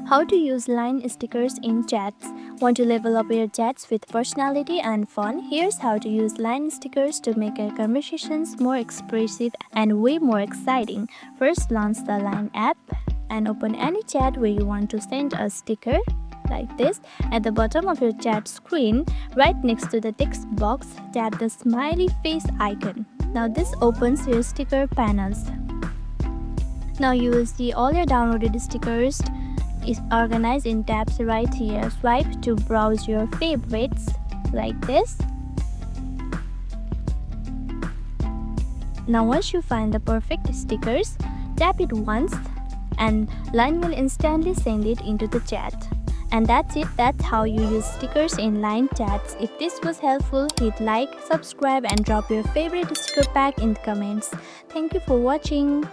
How to use line stickers in chats. Want to level up your chats with personality and fun? Here's how to use line stickers to make your conversations more expressive and way more exciting. First, launch the Line app and open any chat where you want to send a sticker like this. At the bottom of your chat screen, right next to the text box, tap the smiley face icon. Now this opens your sticker panels. Now you will see all your downloaded stickers is organized in tabs right here. Swipe to browse your favorites like this. Now once you find the perfect stickers, tap it once and Line will instantly send it into the chat. And that's it. That's how you use stickers in Line chats. If this was helpful, hit like, subscribe and drop your favorite sticker pack in the comments. Thank you for watching.